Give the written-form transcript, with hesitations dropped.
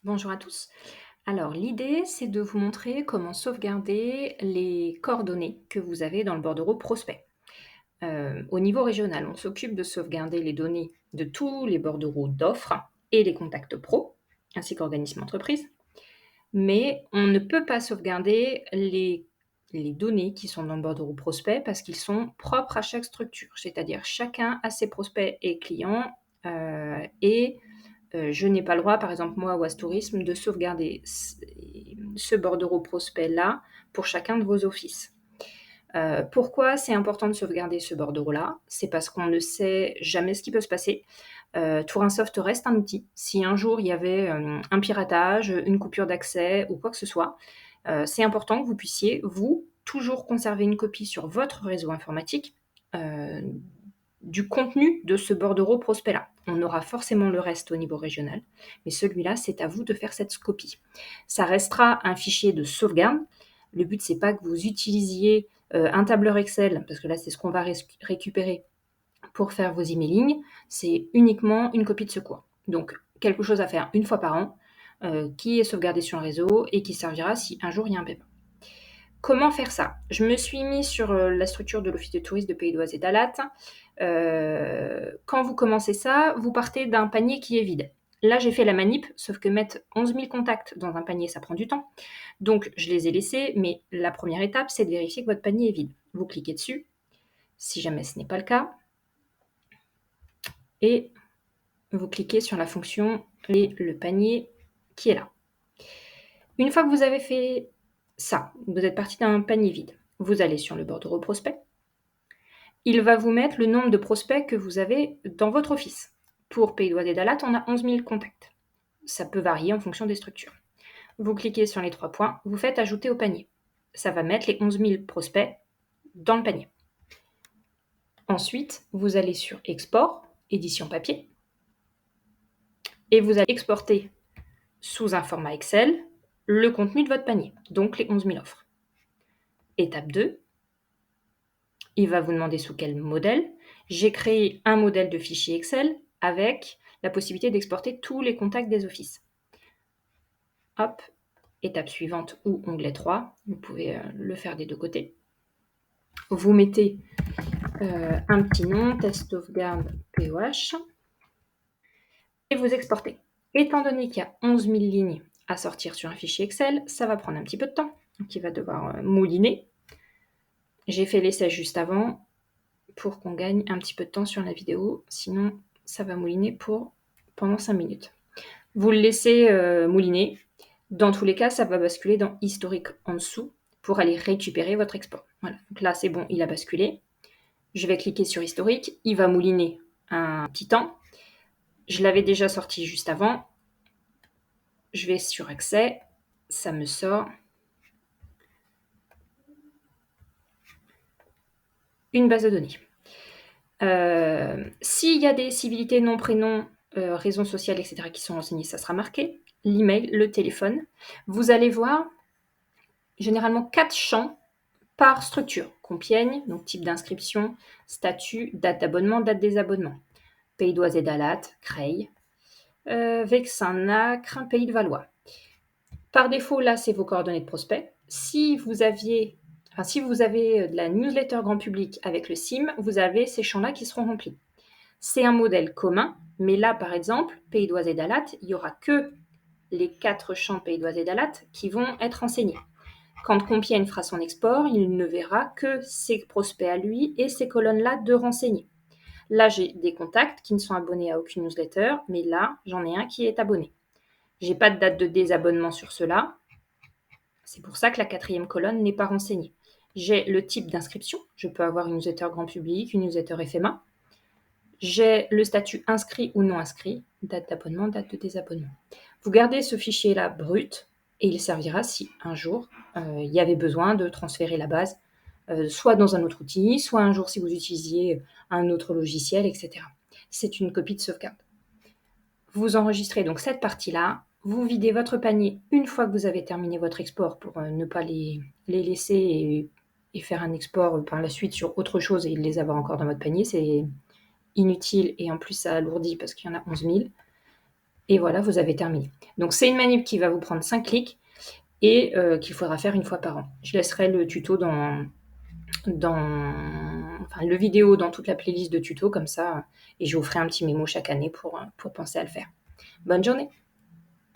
Bonjour à tous. Alors, l'idée, c'est de vous montrer comment sauvegarder les coordonnées que vous avez dans le bordereau prospect. Au niveau régional, on s'occupe de sauvegarder les données de tous les bordereaux d'offres et les contacts pro, ainsi qu'organismes entreprises. Mais on ne peut pas sauvegarder les données qui sont dans le bordereau prospect parce qu'ils sont propres à chaque structure. C'est-à-dire chacun a ses prospects et clients et je n'ai pas le droit, par exemple moi, Oise Tourisme, de sauvegarder ce bordereau prospect-là pour chacun de vos offices. Pourquoi c'est important de sauvegarder ce bordereau-là? C'est parce qu'on ne sait jamais ce qui peut se passer. Tourinsoft reste un outil. Si un jour il y avait un piratage, une coupure d'accès ou quoi que ce soit, c'est important que vous puissiez, vous, toujours conserver une copie sur votre réseau informatique euh, du contenu de ce bordereau prospect-là. On aura forcément le reste au niveau régional, mais celui-là, c'est à vous de faire cette copie. Ça restera un fichier de sauvegarde. Le but, c'est pas que vous utilisiez un tableur Excel, parce que là, c'est ce qu'on va récupérer pour faire vos emailing. C'est uniquement une copie de secours. Donc, quelque chose à faire une fois par an, qui est sauvegardé sur le réseau et qui servira si un jour il y a un pépin. Comment faire ça? Je me suis mis sur la structure de l'Office de tourisme de Pays d'Oise et d'Alat. Quand vous commencez ça, vous partez d'un panier qui est vide. Là, j'ai fait la manip, sauf que mettre 11 000 contacts dans un panier, ça prend du temps. Donc, je les ai laissés, mais la première étape, c'est de vérifier que votre panier est vide. Vous cliquez dessus, si jamais ce n'est pas le cas, et vous cliquez sur la fonction et le panier qui est là. Une fois que vous avez fait ça, vous êtes parti d'un panier vide, vous allez sur le bordereau prospect. Il va vous mettre le nombre de prospects que vous avez dans votre office. Pour Pays d'Oise et Dalat, on a 11 000 contacts. Ça peut varier en fonction des structures. Vous cliquez sur les 3 points, vous faites ajouter au panier. Ça va mettre les 11 000 prospects dans le panier. Ensuite, vous allez sur Export, édition papier, et vous allez exporter sous un format Excel le contenu de votre panier, donc les 11 000 offres. Étape 2, il va vous demander sous quel modèle. J'ai créé un modèle de fichier Excel avec la possibilité d'exporter tous les contacts des offices. Hop, étape suivante ou onglet 3, vous pouvez le faire des deux côtés. Vous mettez un petit nom, test sauvegarde POH, et vous exportez. Étant donné qu'il y a 11 000 lignes à sortir sur un fichier Excel, ça va prendre un petit peu de temps, donc il va devoir mouliner. J'ai fait l'essai juste avant pour qu'on gagne un petit peu de temps sur la vidéo, sinon ça va mouliner pendant 5 minutes. Vous le laissez mouliner. Dans tous les cas, ça va basculer dans historique en dessous pour aller récupérer votre export. Voilà, donc là c'est bon, il a basculé. Je vais cliquer sur historique, il va mouliner un petit temps. Je l'avais déjà sorti juste avant. Je vais sur accès, ça me sort une base de données. S'il y a des civilités, nom, prénom, raisons sociales, etc. qui sont renseignées, ça sera marqué. L'email, le téléphone. Vous allez voir généralement 4 champs par structure. Compiègne, donc type d'inscription, statut, date d'abonnement, date des abonnements. Pays d'Oise et Dalat, Creil. Vexin, Nacre, Pays de Valois. Par défaut, là, c'est vos coordonnées de prospect. Si vous avez de la newsletter grand public avec le SIM, vous avez ces champs-là qui seront remplis. C'est un modèle commun, mais là, par exemple, Pays d'Oise et Dalat, il n'y aura que les 4 champs Pays d'Oise et Dalat qui vont être renseignés. Quand Compiègne fera son export, il ne verra que ses prospects à lui et ces colonnes-là de renseignés. Là, j'ai des contacts qui ne sont abonnés à aucune newsletter, mais là, j'en ai un qui est abonné. J'ai pas de date de désabonnement sur cela. C'est pour ça que la 4e colonne n'est pas renseignée. J'ai le type d'inscription. Je peux avoir une newsletter grand public, une newsletter FMA. J'ai le statut inscrit ou non inscrit, date d'abonnement, date de désabonnement. Vous gardez ce fichier-là brut et il servira si un jour il y avait besoin de transférer la base, soit dans un autre outil, soit un jour si vous utilisiez un autre logiciel, etc. C'est une copie de sauvegarde. Vous enregistrez donc cette partie-là, vous videz votre panier une fois que vous avez terminé votre export pour ne pas les laisser et faire un export par la suite sur autre chose et les avoir encore dans votre panier. C'est inutile et en plus ça alourdit parce qu'il y en a 11 000. et voilà, vous avez terminé. Donc c'est une manip qui va vous prendre 5 clics et qu'il faudra faire une fois par an. Je laisserai le tuto enfin, le vidéo dans toute la playlist de tutos comme ça, et je vous ferai un petit mémo chaque année pour penser à le faire. Bonne journée!